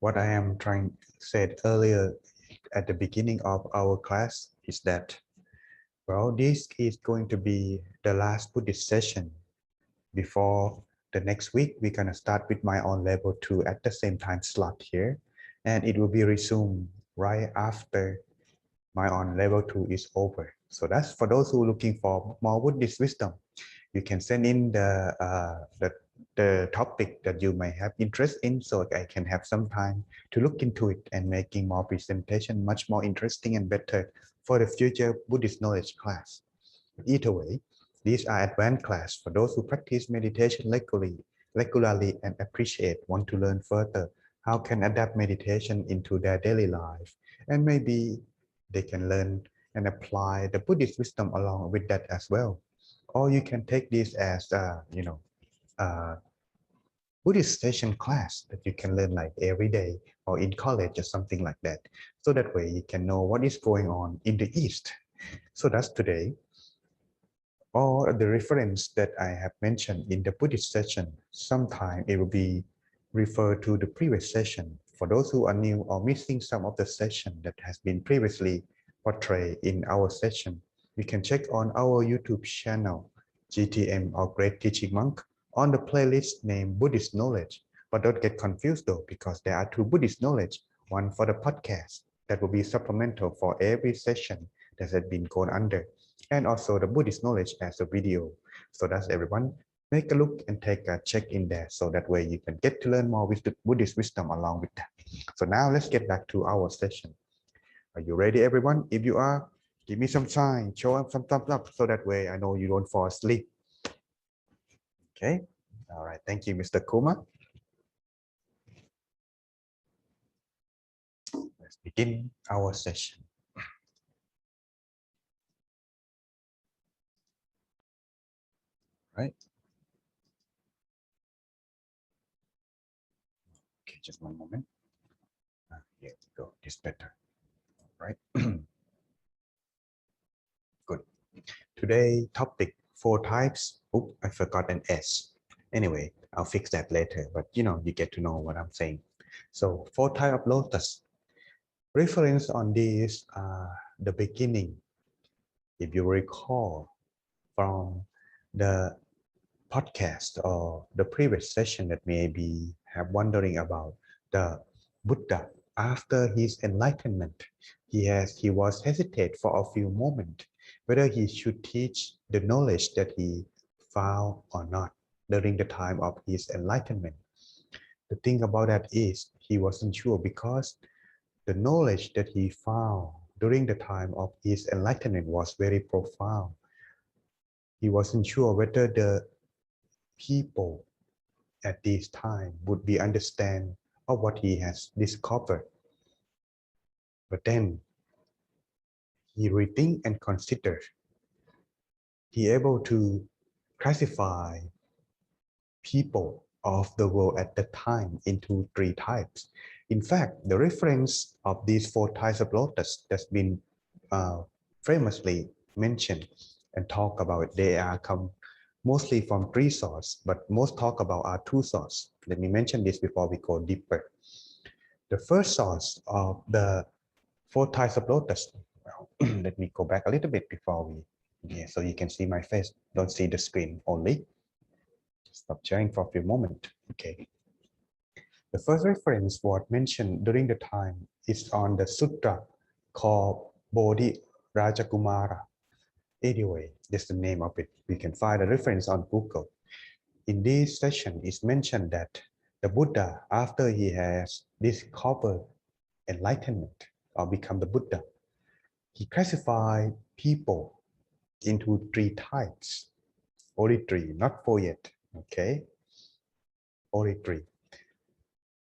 what I am trying to say earlier at the beginning of our class is that, well, this is going to be the last Buddhist session before the next week. We're going to start with my own level 2 at the same time slot here, and it will be resumed right after my own level 2 is over. So that's for those who are looking for more Buddhist wisdom. You can send in the topic that you may have interest in, so I can have some time to look into it and making more presentation much more interesting and better for the future Buddhist knowledge class. Either way, these are advanced class for those who practice meditation regularly and want to learn further how can adapt meditation into their daily life, and maybe they can learn and apply the Buddhist wisdom along with that as well. Or you can take this as Buddhist session class that you can learn like every day or in college or something like that. So that way you can know what is going on in the East. So that's today. Or the reference that I have mentioned in the Buddhist session, sometime it will be referred to the previous session. For those who are new or missing some of the session that has been previously portrayed in our session, you can check on our YouTube channel, GTM or Great Teaching Monk, on the playlist named Buddhist Knowledge. But don't get confused though, because there are two Buddhist Knowledge, one for the podcast that will be supplemental for every session that has been gone under, and also the Buddhist Knowledge as a video. So that's everyone. Make a look and take a check in there, so that way you can get to learn more with the Buddhist wisdom along with that. So now let's get back to our session. Are you ready, everyone? If you are, give me some sign, show up some thumbs up, so that way I know you don't fall asleep. Okay. All right. Thank you, Mr. Kuma. Let's begin our session. Right. Okay, just one moment. Here we go. This better. Right. Good. Today topic 4 types. Oops, I forgot an S. Anyway, I'll fix that later. But you get to know what I'm saying. So 4 types of lotus. Reference on this the beginning. If you recall from the podcast or the previous session that maybe have wondering about the Buddha after his enlightenment, he was hesitate for a few moments whether he should teach the knowledge that he found or not during the time of his enlightenment. The thing about that is he wasn't sure, because the knowledge that he found during the time of his enlightenment was very profound. He wasn't sure whether the people at this time would be understand of what he has discovered. But then he rethink and consider. He able to classify people of the world at the time into 3 types. In fact, the reference of these 4 types of lotus that's been famously mentioned and talk about, they are come mostly from 3 sources, but most talk about are 2 sources. Let me mention this before we go deeper. The first source of the 4 types of lotus. Well, let me go back a little bit before we, so you can see my face. Don't see the screen only. Stop sharing for a few moments. Okay. The first reference was mentioned during the time is on the sutra called Bodhi Rajakumara. Anyway, that's the name of it. We can find a reference on Google. In this session, it's mentioned that the Buddha, after he has discovered enlightenment or become the Buddha, he classified people into 3 types. Only 3, not 4 yet. Okay, only 3.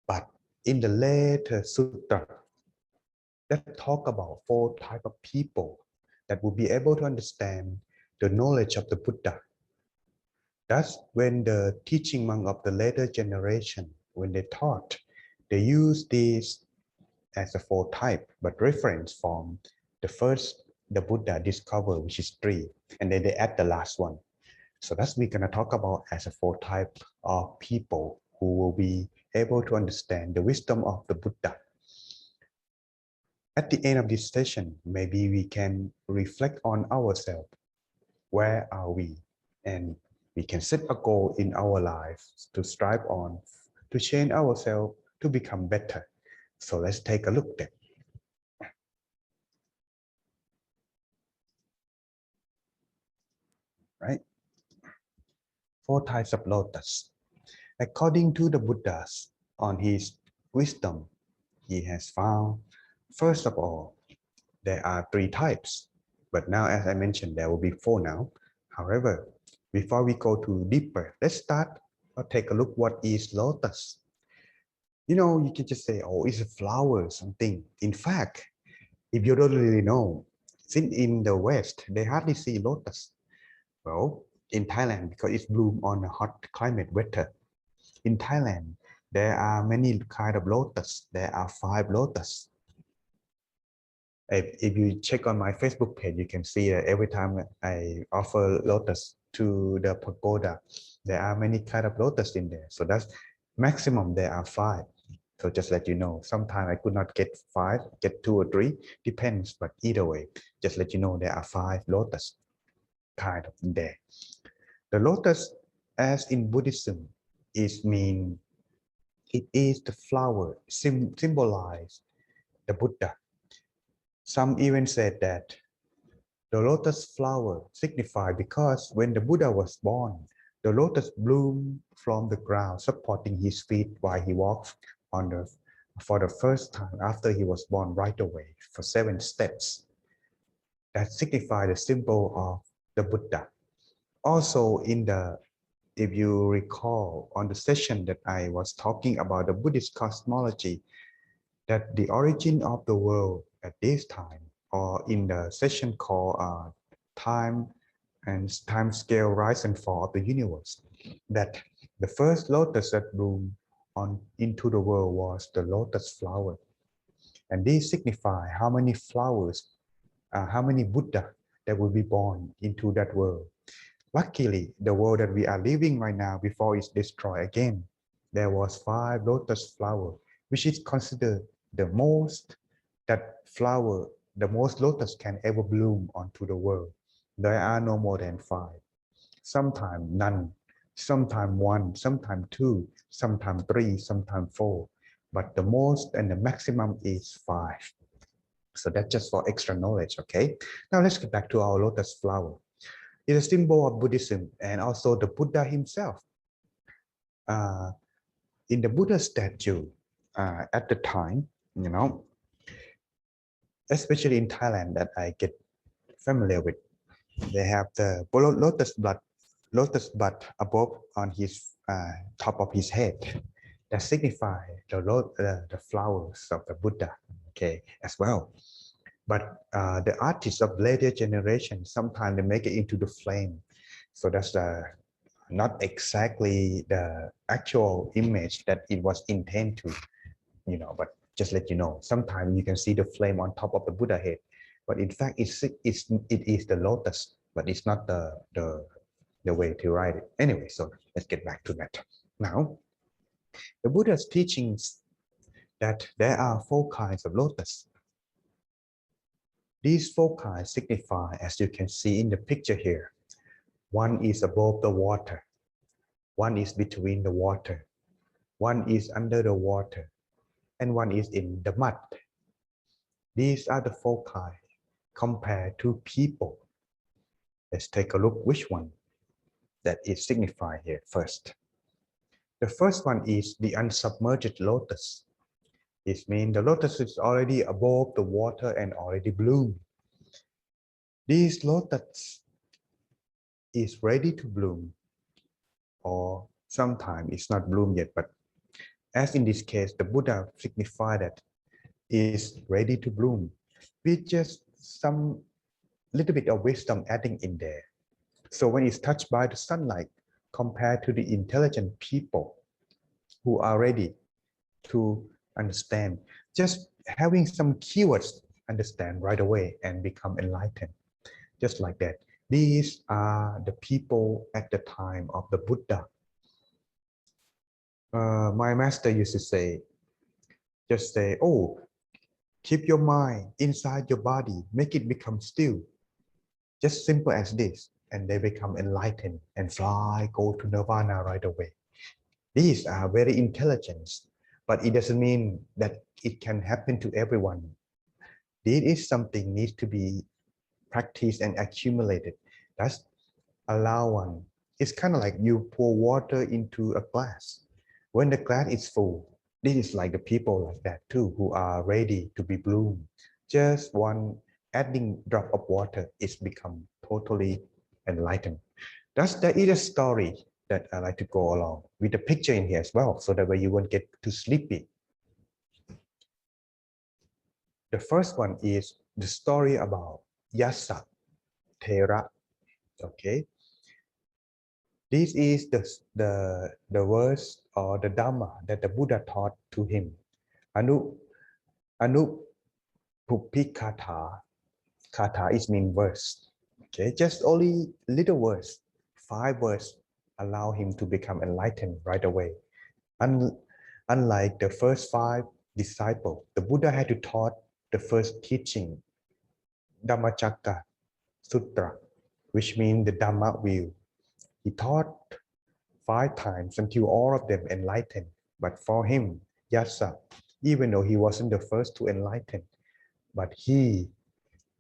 But in the later sutra, that talk about 4 types of people that will be able to understand the knowledge of the Buddha. That's when the teaching monk of the later generation, when they taught, they use this as a 4 type, but reference from the first the Buddha discovered, which is 3, and then they add the last one. So that's we're gonna talk about as a 4 type of people who will be able to understand the wisdom of the Buddha. At the end of this session, maybe we can reflect on ourselves. Where are we? And we can set a goal in our lives to strive on, to change ourselves, to become better. So let's take a look then. Right? 4 types of lotus. According to the Buddhas, on his wisdom, he has found, first of all, there are 3 types. But now, as I mentioned, there will be 4 now. However, before we go too deeper, let's start or take a look what is lotus. You know, you can just say, oh, it's a flower or something. In fact, if you don't really know, since in the West, they hardly see lotus. Well, in Thailand, because it's bloom on a hot climate, weather. In Thailand, there are many kind of lotus. There are 5 lotus. If you check on my Facebook page, you can see that every time I offer lotus to the pagoda, there are many kind of lotus in there. So that's maximum, there are 5. So just let you know, sometimes I could not get 5, get 2 or 3, depends. But either way, just let you know there are 5 lotus kind of in there. The lotus, as in Buddhism, it is the flower, symbolize the Buddha. Some even said that the lotus flower signified because when the Buddha was born, the lotus bloomed from the ground, supporting his feet while he walked for the first time after he was born right away for 7 steps. That signified the symbol of the Buddha. Also, if you recall on the session that I was talking about the Buddhist cosmology, that the origin of the world at this time, or in the session called time and time scale rise and fall of the universe, that the first lotus that bloomed into the world was the lotus flower. And these signify how many flowers, how many Buddha that will be born into that world. Luckily, the world that we are living right now, before it's destroyed again, there was 5 lotus flower, which is considered the most the most lotus can ever bloom onto the world. There are no more than 5. Sometimes none, sometimes 1, sometimes 2, sometimes 3, sometimes 4. But the most and the maximum is 5. So that's just for extra knowledge, okay? Now let's get back to our lotus flower. It's a symbol of Buddhism and also the Buddha himself. In the Buddha statue, at the time, you know, especially in Thailand that I get familiar with, they have the lotus bud above on his top of his head that signify the flowers of the Buddha, okay, as well. But the artists of later generation, sometimes they make it into the flame. So that's not exactly the actual image that it was intended to, you know, but just let you know, sometimes you can see the flame on top of the Buddha head, but in fact it is the lotus, but it's not the way to write it. Anyway, so let's get back to that. Now, the Buddha's teachings that there are 4 kinds of lotus. These 4 kinds signify, as you can see in the picture here, one is above the water, one is between the water, one is under the water, and one is in the mud. These are the 4 kinds compared to people. Let's take a look which one that is signified here first. The first one is the unsubmerged lotus. This means the lotus is already above the water and already bloom. This lotus is ready to bloom, or sometimes it's not bloom yet, but as in this case, the Buddha signified that is ready to bloom with just some little bit of wisdom adding in there. So when it's touched by the sunlight, compared to the intelligent people who are ready to understand, just having some keywords understand right away and become enlightened. Just like that. These are the people at the time of the Buddha. My master used to say, just say, oh, keep your mind inside your body, make it become still. Just simple as this. And they become enlightened and fly, go to nirvana right away. These are very intelligent, but it doesn't mean that it can happen to everyone. This is something needs to be practiced and accumulated. That's allow one. It's kind of like you pour water into a glass. When the glass is full, this is like the people like that too, who are ready to be bloomed. Just one adding drop of water, it's become totally enlightened. That is a story that I like to go along with the picture in here as well, so that way you won't get too sleepy. The first one is the story about Yasa Thera. Okay, this is the verse or the Dhamma that the Buddha taught to him. Anu Pupikatha. Kata is mean verse. Okay, just only little verse, 5 verse, allow him to become enlightened right away. Unlike the first 5 disciples, the Buddha had to taught the first teaching, Dhammacakka Sutra, which means the Dhamma wheel. He taught 5 times until all of them enlightened. But for him, Yasa, even though he wasn't the first to enlighten, but he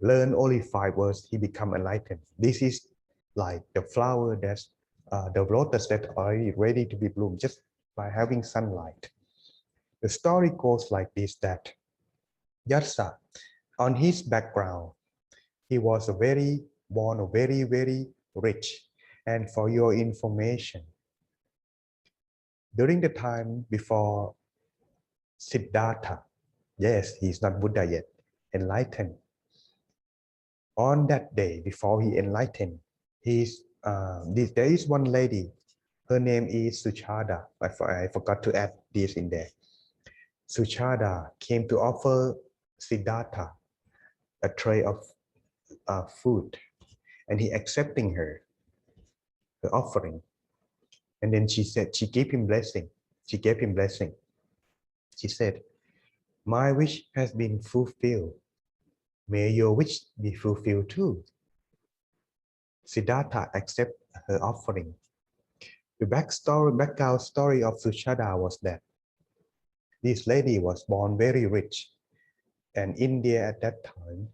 learned only 5 words, he become enlightened. This is like the flower that's the lotus that are ready to be bloomed just by having sunlight. The story goes like this, that Yasa, on his background, he was very rich. And for your information, during the time before Siddhartha, yes, he's not Buddha yet, enlightened. On that day, before he enlightened, there is one lady, her name is Suchada. I forgot to add this in there. Suchada came to offer Siddhartha a tray of food, and he accepting her offering. And then she said, she gave him blessing. She gave him blessing. She said, my wish has been fulfilled. May your wish be fulfilled too. Siddhartha accepted her offering. The background story of Suchada was that this lady was born very rich. And India at that time,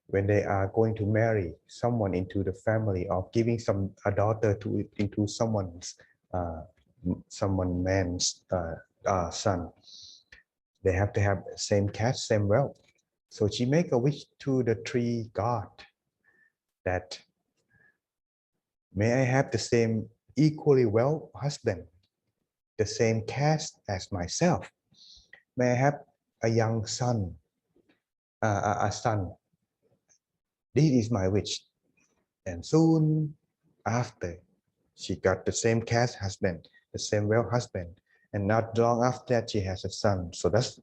when they are going to marry someone into the family or giving a daughter into someone's man's son, they have to have same caste, same wealth. So she make a wish to the tree god that may I have the same equally well husband, the same caste as myself. May I have a young son, a son. This is my wish. And soon after, she got the same caste husband, the same well husband. And not long after that, she has a son. So that's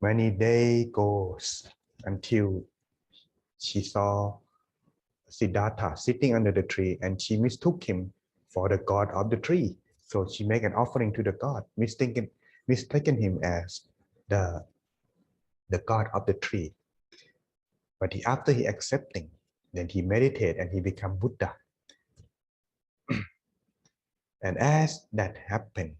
many days goes until she saw Siddhartha sitting under the tree, and she mistook him for the god of the tree. So she made an offering to the god, mistaken him as the god of the tree. But after he accepting, then he meditate and he become Buddha. And as that happened,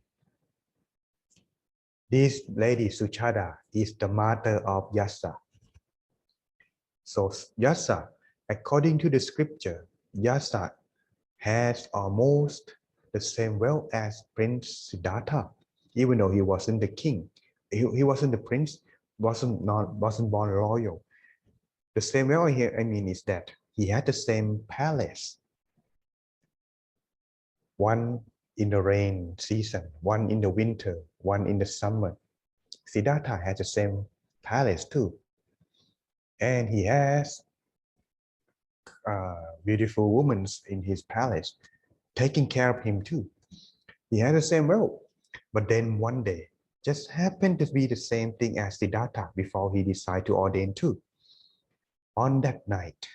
this lady Suchada is the mother of Yasa. So Yasa, according to the scripture, Yasa has almost the same wealth as Prince Siddhartha, even though he wasn't the king. He wasn't the prince, wasn't born royal. The same wealth here, I mean, is that he had the same palace. One in the rain season, one in the winter, one in the summer. Siddhartha has the same palace too. And he has beautiful women in his palace taking care of him too. He had the same wealth. But then one day, just happened to be the same thing as Siddhartha before he decided to ordain too. On that night,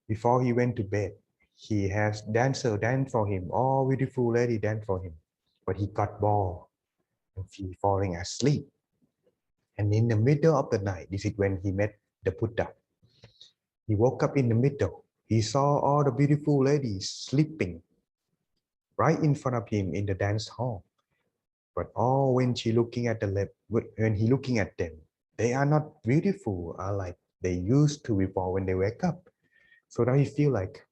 before he went to bed, he has dancer dance for him. All beautiful lady dance for him. but he got bored and he falling asleep. And in the middle of the night, this is when he met the Buddha. He woke up in the middle. He saw all the beautiful ladies sleeping right in front of him in the dance hall. But all when he looking at them, they are not beautiful, are like they used to before when they wake up. So now he feel like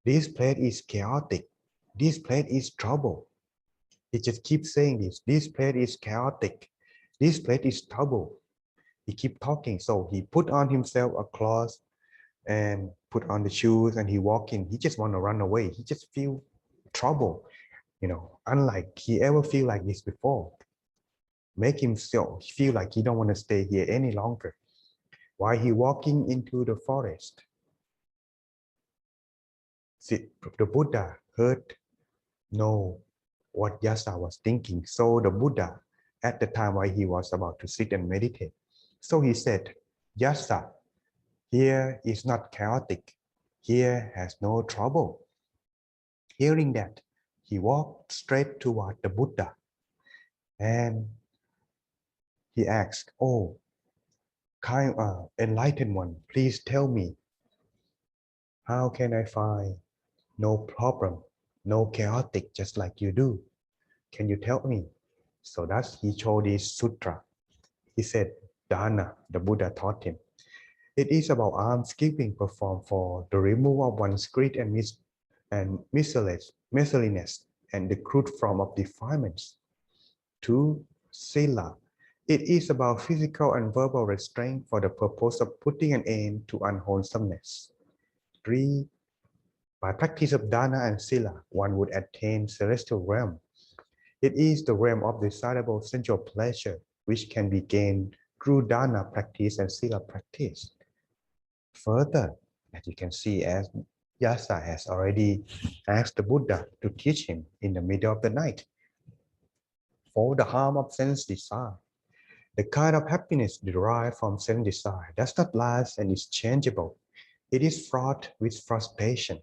this place is chaotic. This place is trouble. He just keeps saying this. This place is chaotic. This place is trouble. He keep talking. So he put on himself a cloth and put on the shoes and he walk in. He just want to run away. He just feel trouble, unlike he ever feel like this before. Make him feel like he don't want to stay here any longer. While he walking into the forest, the Buddha heard what Yasa was thinking. So the Buddha, at the time while he was about to sit and meditate, so he said, Yasa, here is not chaotic. Here has no trouble. Hearing that, he walked straight toward the Buddha and he asked, oh, kind enlightened one, please tell me, how can I find no problem, no chaotic, just like you do? Can you tell me? So that's he showed this sutra. He said, Dana, the Buddha taught him. It is about almsgiving performed for the removal of one's greed and miserliness and the crude form of defilements. 2. Sila. It is about physical and verbal restraint for the purpose of putting an end to unwholesomeness. 3. By practice of dana and sila, one would attain celestial realm. It is the realm of desirable sensual pleasure, which can be gained through dana practice and sila practice. Further, as you can see, as Yasa has already asked the Buddha to teach him in the middle of the night, for the harm of sense desire. The kind of happiness derived from sense desire does not last and is changeable. It is fraught with frustration.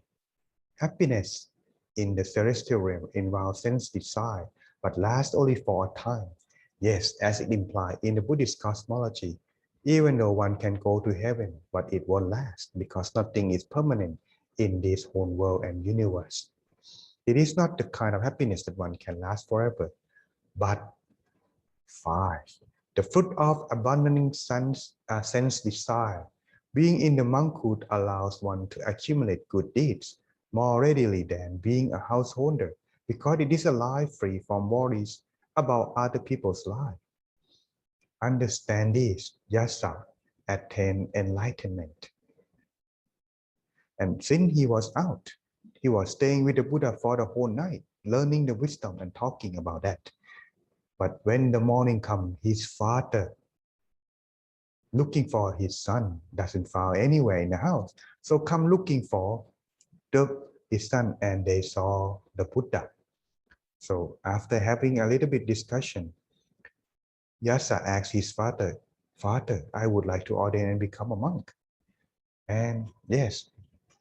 Happiness in the celestial realm involves sense desire, but lasts only for a time. Yes, as it implied in the Buddhist cosmology, even though one can go to heaven, but it won't last because nothing is permanent in this whole world and universe. It is not the kind of happiness that one can last forever. But 5. The fruit of abandoning sense desire. Being in the monkhood allows one to accumulate good deeds more readily than being a householder, because it is a life free from worries about other people's life. Understand this, Yasa attained enlightenment. And since he was out, he was staying with the Buddha for the whole night, learning the wisdom and talking about that. But when the morning comes, his father, looking for his son, doesn't find anywhere in the house. So come looking for his son, and they saw the Buddha. So after having a little bit discussion, Yasa asked his father, Father, I would like to ordain and become a monk. And yes,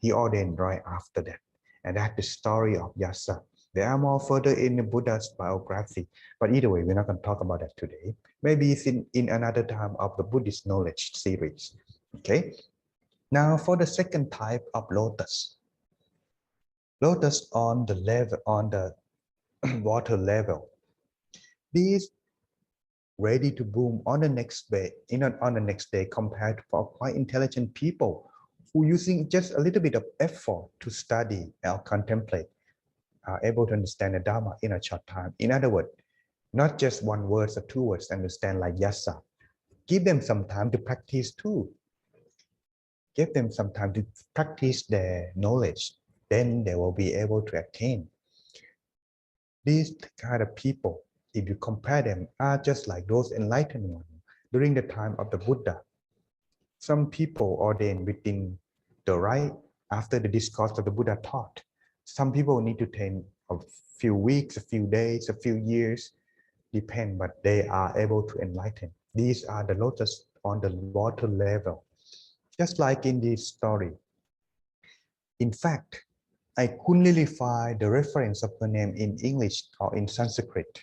he ordained right after that. And that's the story of Yasa. There are more further in the Buddha's biography, but either way, we're not going to talk about that today. Maybe it's in another time of the Buddhist Knowledge series. Okay. Now for the second type of lotus. Lotus on the water level. These ready to bloom on the next day, on the next day, compared to quite intelligent people who using just a little bit of effort to study or contemplate, are able to understand the Dharma in a short time. In other words, not just 1 word or 2 words, understand like Yasa. Give them some time to practice too. Give them some time to practice their knowledge. Then they will be able to attain. These kind of people, if you compare them, are just like those enlightened ones during the time of the Buddha. Some people ordained within the right after the discourse of the Buddha taught. Some people need to take a few weeks, a few days, a few years, depend, but they are able to enlighten. These are the lotus on the water level. Just like in this story. In fact, I couldn't really find the reference of her name in English or in Sanskrit.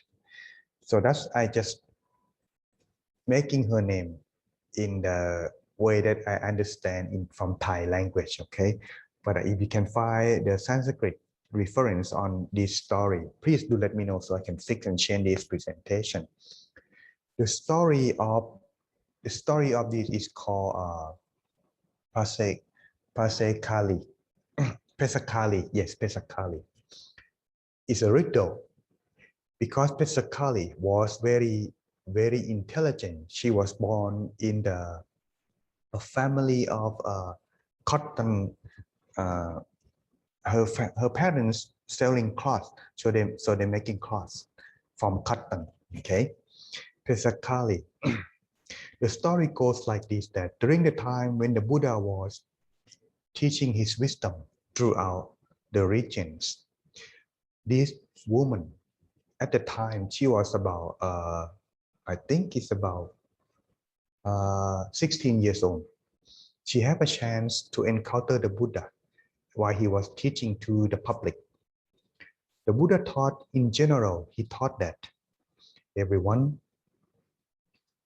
So that's I just making her name in the way that I understand from Thai language, okay? But if you can find the Sanskrit reference on this story, please do let me know so I can fix and change this presentation. The story of this is called Pasakali. Pesakali, yes, Pesakali. It's a riddle because Pesakali was very, very intelligent. She was born in a family of cotton. Her parents selling cloth, so they're making cloths from cotton. Okay, Pesakali. The story goes like this: that during the time when the Buddha was teaching his wisdom throughout the regions, this woman at the time she was about I think it's about 16 years old. She had a chance to encounter the Buddha while he was teaching to the public. The Buddha taught in general, he taught that everyone,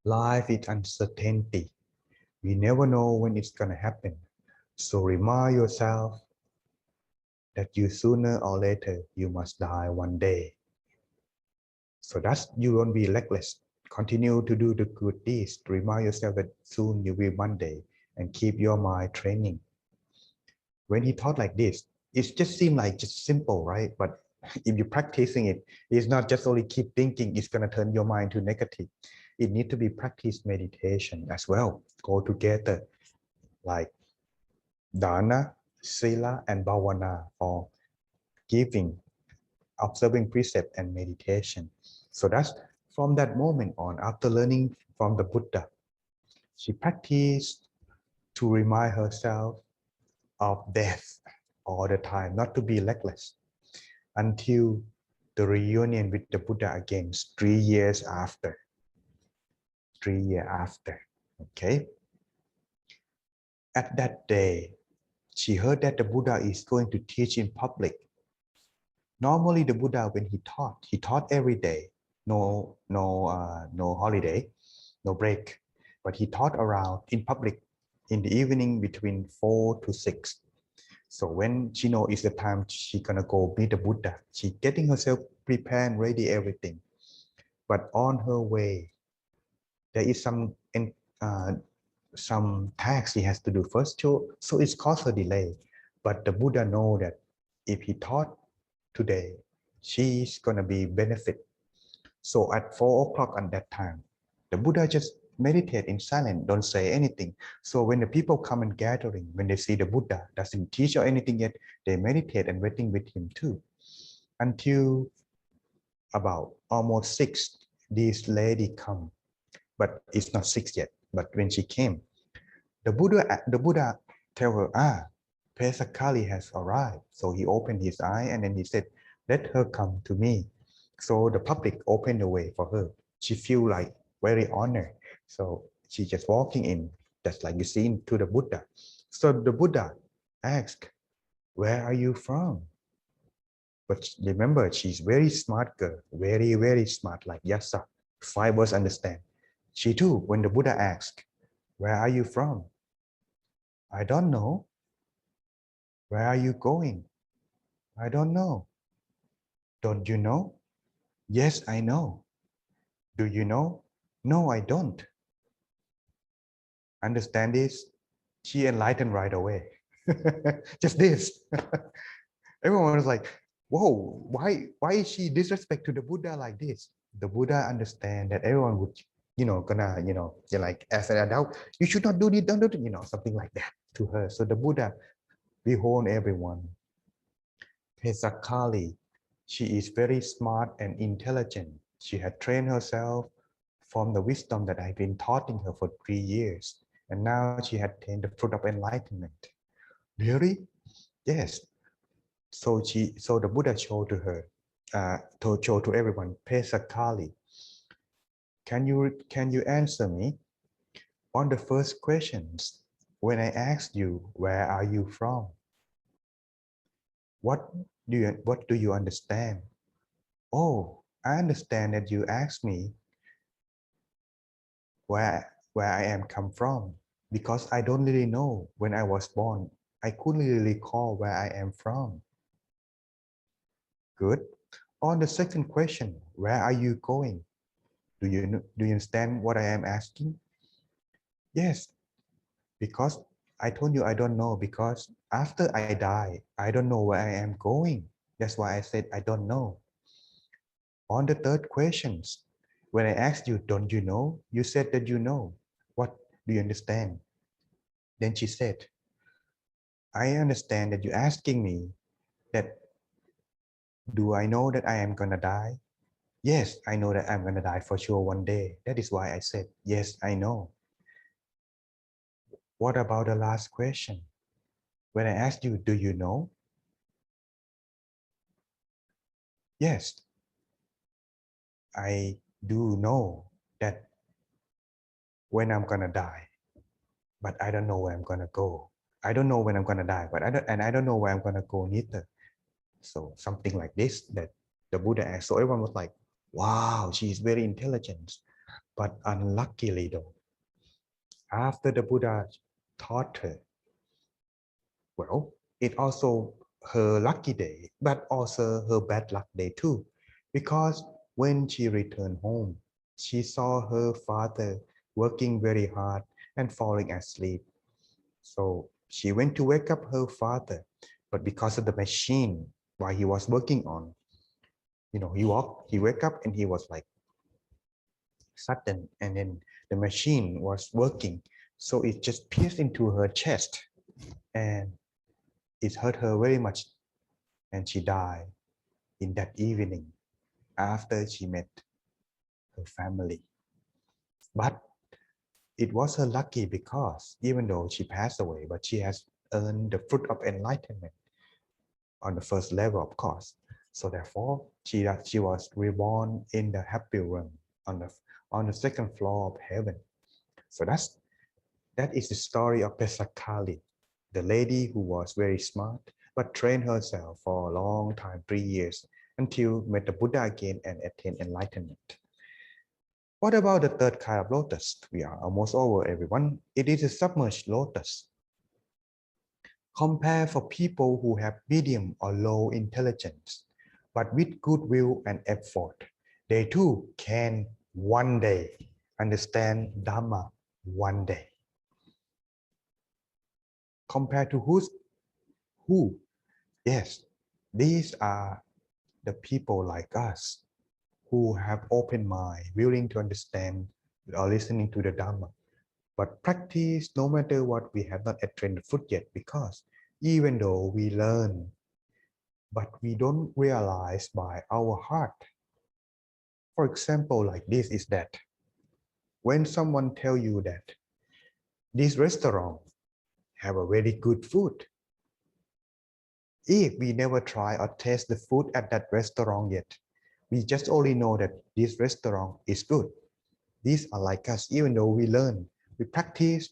life is uncertainty. We never know when it's going to happen. So remind yourself that you sooner or later, you must die one day. So that's, you won't be reckless. Continue to do the good deeds. Remind yourself that soon you will one day and keep your mind training. When he taught like this, it just seemed like just simple, right? But if you're practicing it, it's not just only keep thinking, it's going to turn your mind to negative. It needs to be practice meditation as well. Go together like dana, sila, and bhavana, or giving, observing precept and meditation. So that's from that moment on, after learning from the Buddha, she practiced to remind herself of death all the time, not to be reckless, until the reunion with the Buddha again 3 years after. 3 years after, okay? At that day, she heard that the Buddha is going to teach in public. Normally, the Buddha, when he taught every day, no holiday, no break, but he taught around in public in the evening between 4 to 6. So when she knows it's the time she's gonna go meet the Buddha, she getting herself prepared and ready everything. But on her way, there is some tasks she has to do first, so it's caused her delay. But the Buddha know that if he taught today, she's gonna be benefit. So at 4 o'clock at that time, the Buddha just meditate in silence, don't say anything. So when the people come and gathering, when they see the Buddha doesn't teach or anything yet, they meditate and waiting with him too. Until about almost 6, this lady come, but it's not 6 yet. But when she came, the Buddha tell her, Pesakali has arrived. So he opened his eye and then he said, let her come to me. So the public opened the way for her. She feel like very honored. So she just walking in, just like you see to the Buddha. So the Buddha asked, where are you from? But remember, she's very smart girl, very, very smart, like Yasa. 5 words understand. She too, when the Buddha asked, where are you from? I don't know. Where are you going? I don't know. Don't you know? Yes, I know. Do you know? No, I don't. Understand this? She enlightened right away. Just this. Everyone was like, whoa, why is she disrespect to the Buddha like this? The Buddha understand that everyone would, gonna, you're like, as an adult, you should not do this, don't do it, something like that to her. So the Buddha, behold everyone. Pesakali, she is very smart and intelligent. She had trained herself from the wisdom that I've been taughting her for 3 years. And now she had attained the fruit of enlightenment. Really? Yes. So the Buddha showed to her, to show to everyone, Pesakali, can you answer me on the first questions when I asked you, where are you from? What do you understand? Oh, I understand that you asked me where I am come from, because I don't really know. When I was born, I couldn't really recall where I am from. Good. On the second question, where are you going? Do you understand what I am asking? Yes, because I told you I don't know, because after I die, I don't know where I am going. That's why I said I don't know. On the third questions, when I asked you, don't you know? You said that you know. What do you understand? Then she said, I understand that you're asking me that, do I know that I am gonna die? Yes, I know that I'm gonna die for sure one day. That is why I said, yes, I know. What about the last question? When I asked you, do you know? Yes, I do know that when I'm gonna die, but I don't know where I'm gonna go. I don't know when I'm gonna die, but I don't know where I'm gonna go neither. So something like this that the Buddha asked. So everyone was like, wow, she is very intelligent. But unluckily though, after the Buddha taught her, well, it also her lucky day, but also her bad luck day too. Because when she returned home, she saw her father working very hard and falling asleep. So she went to wake up her father, but because of the machine while he was working on, he wake up and he was like sudden, and then the machine was working. So it just pierced into her chest and it hurt her very much. And she died in that evening after she met her family. But it was her lucky, because even though she passed away, but she has earned the fruit of enlightenment on the first level, of course. So therefore, she was reborn in the happy realm on the second floor of heaven. So that is the story of Pesakali, the lady who was very smart but trained herself for a long time, 3 years, until met the Buddha again and attained enlightenment. What about the third kind of lotus? We are almost over, everyone. It is a submerged lotus. Compare for people who have medium or low intelligence, but with goodwill and effort, they too can one day understand Dhamma one day. Compared to who? Yes, these are the people like us who have open mind, willing to understand or listening to the Dhamma, but practice no matter what. We have not attained the fruit yet, because even though we learn, but we don't realize by our heart. For example, like this is that when someone tell you that this restaurant have a very good food, if we never try or taste the food at that restaurant yet, we just only know that this restaurant is good. These are like us, even though we learn, we practice,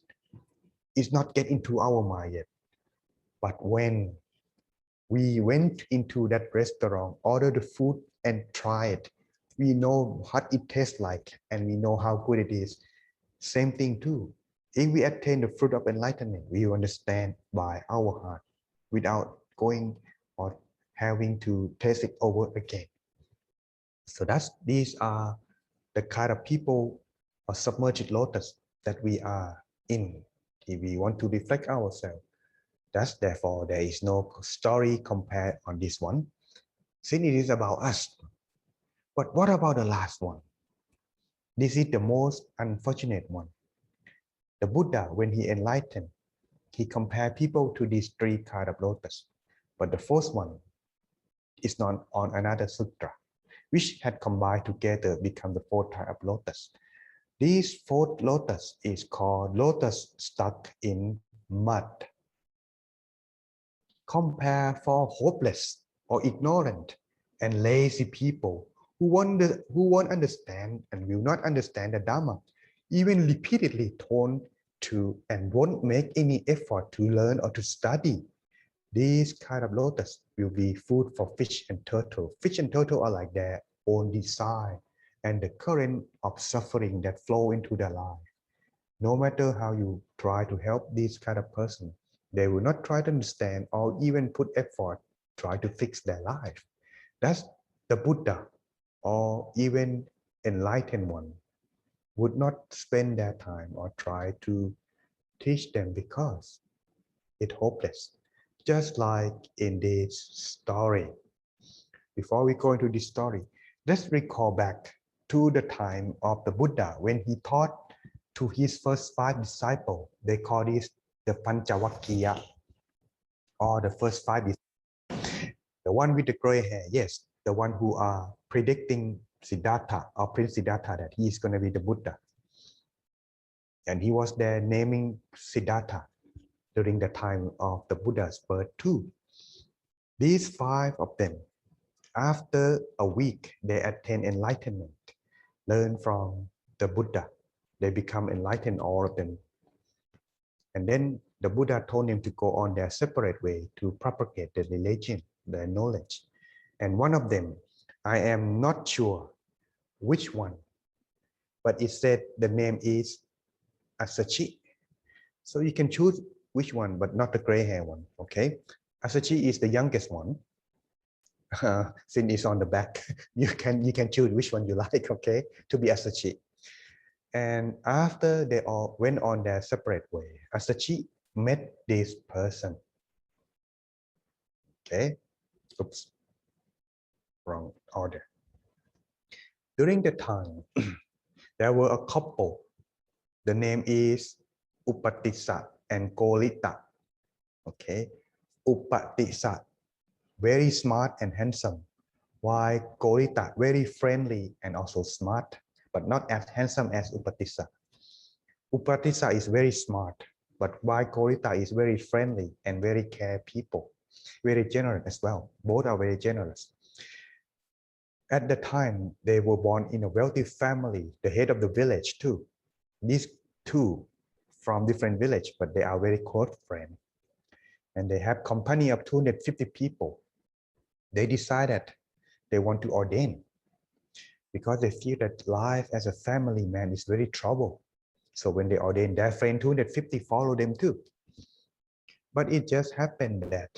it's not get into our mind yet. But when we went into that restaurant, order the food and try it, we know what it tastes like and we know how good it is. Same thing too. If we attain the fruit of enlightenment, we understand by our heart without going or having to taste it over again. So these are the kind of people or submerged lotus that we are in. If we want to reflect ourselves, therefore there is no story compared on this one, since it is about us. But what about the last one? This is the most unfortunate one. The Buddha, when he enlightened, he compared people to these three kind of lotus. But the first one is not on another sutra, which had combined together become the fourth type of lotus. This fourth lotus is called lotus stuck in mud. Compare for hopeless or ignorant and lazy people who won't understand and will not understand the Dhamma, even repeatedly told to and won't make any effort to learn or to study. These kind of lotus will be food for fish and turtle. Fish and turtle are like their own desire and the current of suffering that flow into their life. No matter how you try to help this kind of person, they will not try to understand or even put effort try to fix their life. That's the Buddha or even enlightened one would not spend their time or try to teach them because it's hopeless. Just like in this story. Before we go into this story, let's recall back to the time of the Buddha when he taught to his first 5 disciples. They call this the Panchawakiya or the first 5 disciples. The one with the gray hair, yes, the one who are predicting Siddhartha or Prince Siddhartha that he is going to be the Buddha. And he was there naming Siddhartha during the time of the Buddha's birth too. These 5 of them, after a week, they attain enlightenment, learn from the Buddha. They become enlightened, all of them. And then the Buddha told them to go on their separate way to propagate the religion, the knowledge. And one of them, I am not sure which one, but it said the name is Asachi. So you can choose which one, but not the gray hair one, okay? Asachi is the youngest one. Since it's on the back, you can choose which one you like, okay, to be Asachi. And after they all went on their separate way, Asachi met this person. Okay, oops, wrong order. During the time, there were a couple. The name is Upatissa and Kolita. Okay, Upatissa, very smart and handsome, while Kolita, very friendly and also smart, but not as handsome as Upatissa. Upatissa is very smart, but while Kolita is very friendly and very care people, very generous as well. Both are very generous. At the time, they were born in a wealthy family, the head of the village too. These two from different village, but they are very close friends. And they have company of 250 people. They decided they want to ordain because they feel that life as a family man is very trouble. So when they ordain, their friend 250 follow them too. But it just happened that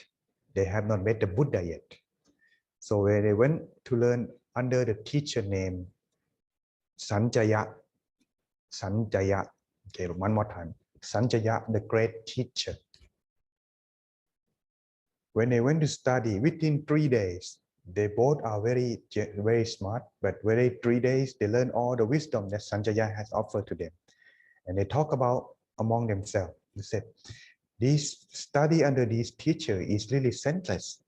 they have not met the Buddha yet. So when they went to learn under the teacher named Sanjaya, okay, one more time, Sanjaya, the great teacher. When they went to study, within 3 days, they both are very, very smart, but within 3 days, they learn all the wisdom that Sanjaya has offered to them. And they talk about among themselves. They said, this study under this teacher is really senseless.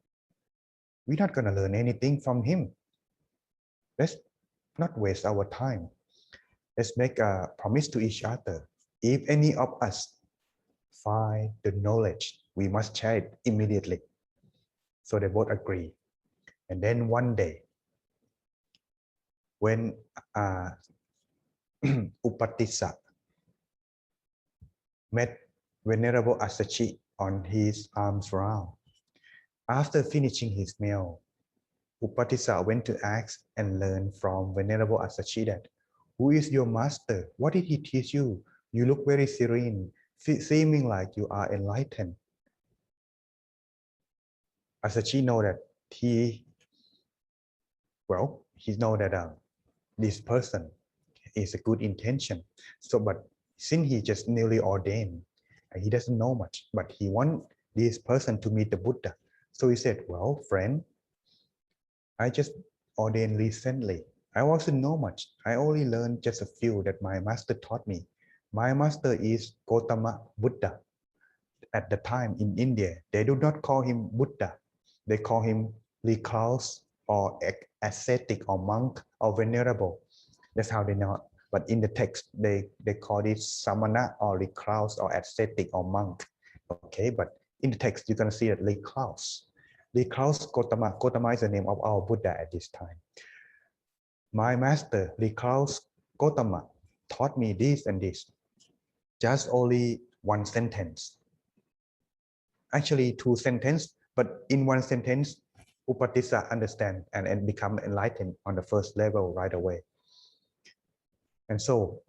We're not going to learn anything from him. Let's not waste our time. Let's make a promise to each other. If any of us find the knowledge, we must share it immediately. So they both agree. And then one day, when Upatissa met Venerable Asachi on his arms round, after finishing his meal, Upatissa went to ask and learn from Venerable Asachi that, who is your master? What did he teach you? You look very serene, seeming like you are enlightened. Asachi know that he know that this person is a good intention. So, but since he just newly ordained, he doesn't know much, but he want this person to meet the Buddha. So he said, well, friend, I just ordained recently. I wasn't know much. I only learned just a few that my master taught me. My master is Gautama Buddha. At the time in India, they do not call him Buddha. They call him recluse or ascetic or monk or venerable. That's how they know. But in the text, they call it samana or recluse or ascetic or monk. Okay, but in the text, you're going to see that recluse. Recluse Gautama. Gautama is the name of our Buddha at this time. My master, recluse Gautama, taught me this and this. Just only one sentence. Actually, 2 sentences, But in one sentence, Upatissa understand and become enlightened on the first level right away. And so,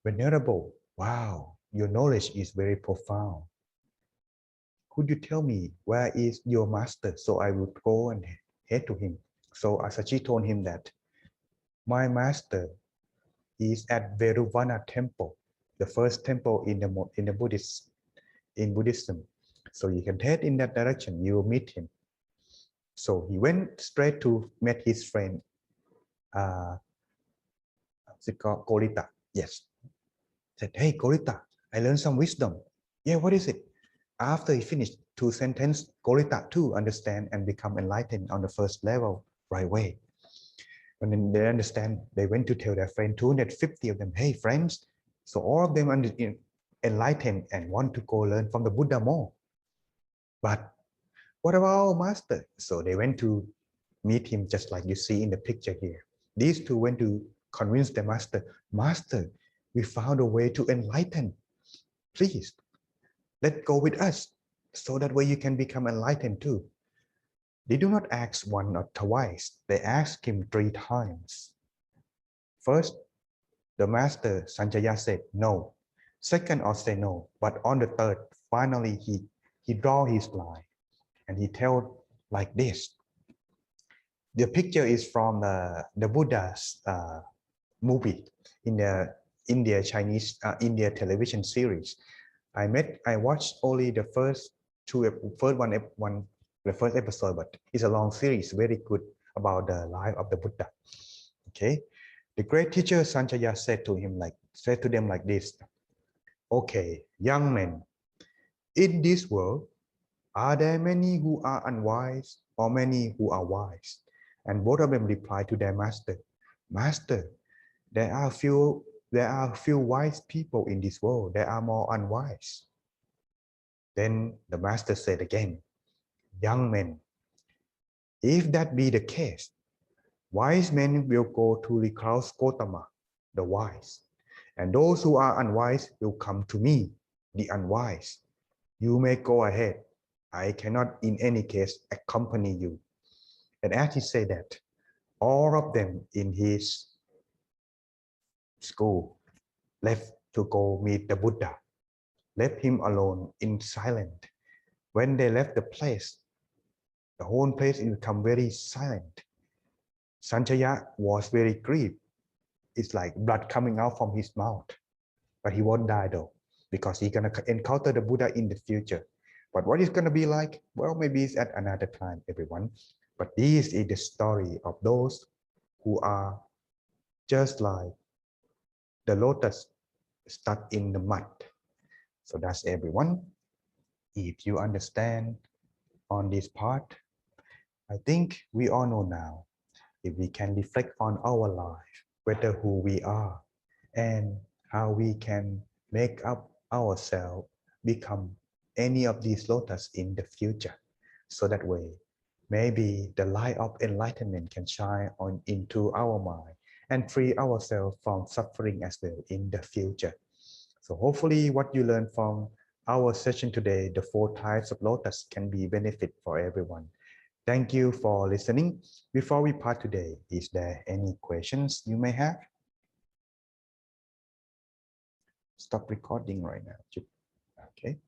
Venerable, wow, your knowledge is very profound. Could you tell me where is your master so I would go and head to him? So Asachi told him that my master is at Veruvana temple, the first temple in the Buddhism. So you can head in that direction, you will meet him. So he went straight to meet his friend, Korita. Yes. Said, hey, Korita, I learned some wisdom. Yeah, what is it? After he finished 2 sentences, Korita too understand and become enlightened on the first level right away. And then they understand, they went to tell their friend, 250 of them, hey friends, so all of them enlightened and want to go learn from the Buddha more. But what about our master? So they went to meet him just like you see in the picture here. These two went to convince the master, Master, we found a way to enlighten. Please, let go with us so that way you can become enlightened too. They do not ask one or twice, they ask him 3 times. First, the master Sanjaya said no. Second, also say no. But on the third, finally he draw his line and he tell like this. The picture is from the Buddha's movie in the India television series. I watched only the first the first episode, but it's a long series, very good about the life of the Buddha. Okay, the great teacher Sanjaya said to them like this. Okay, young men, in this world, are there many who are unwise or many who are wise? And both of them replied to their master, Master, there are few wise people in this world. There are more unwise. Then the master said again, young men, if that be the case, wise men will go to the clouds Gotama, the wise, and those who are unwise will come to me, the unwise. You may go ahead. I cannot in any case accompany you. And as he said that, all of them in his school left to go meet the Buddha, left him alone in silence. When they left the place, the whole place became very silent. Sanjaya was very grieved. It's like blood coming out from his mouth. But he won't die though, because he's going to encounter the Buddha in the future. But what it's going to be like? Well, maybe it's at another time, everyone. But this is the story of those who are just like the lotus stuck in the mud. So that's everyone. If you understand on this part, I think we all know now, if we can reflect on our life, whether who we are and how we can make up ourselves become any of these lotus in the future. So that way, maybe the light of enlightenment can shine on into our mind and free ourselves from suffering as well in the future. So hopefully what you learned from our session today, the 4 types of lotus, can be benefit for everyone. Thank you for listening. Before we part today, is there any questions you may have? Stop recording right now. Okay.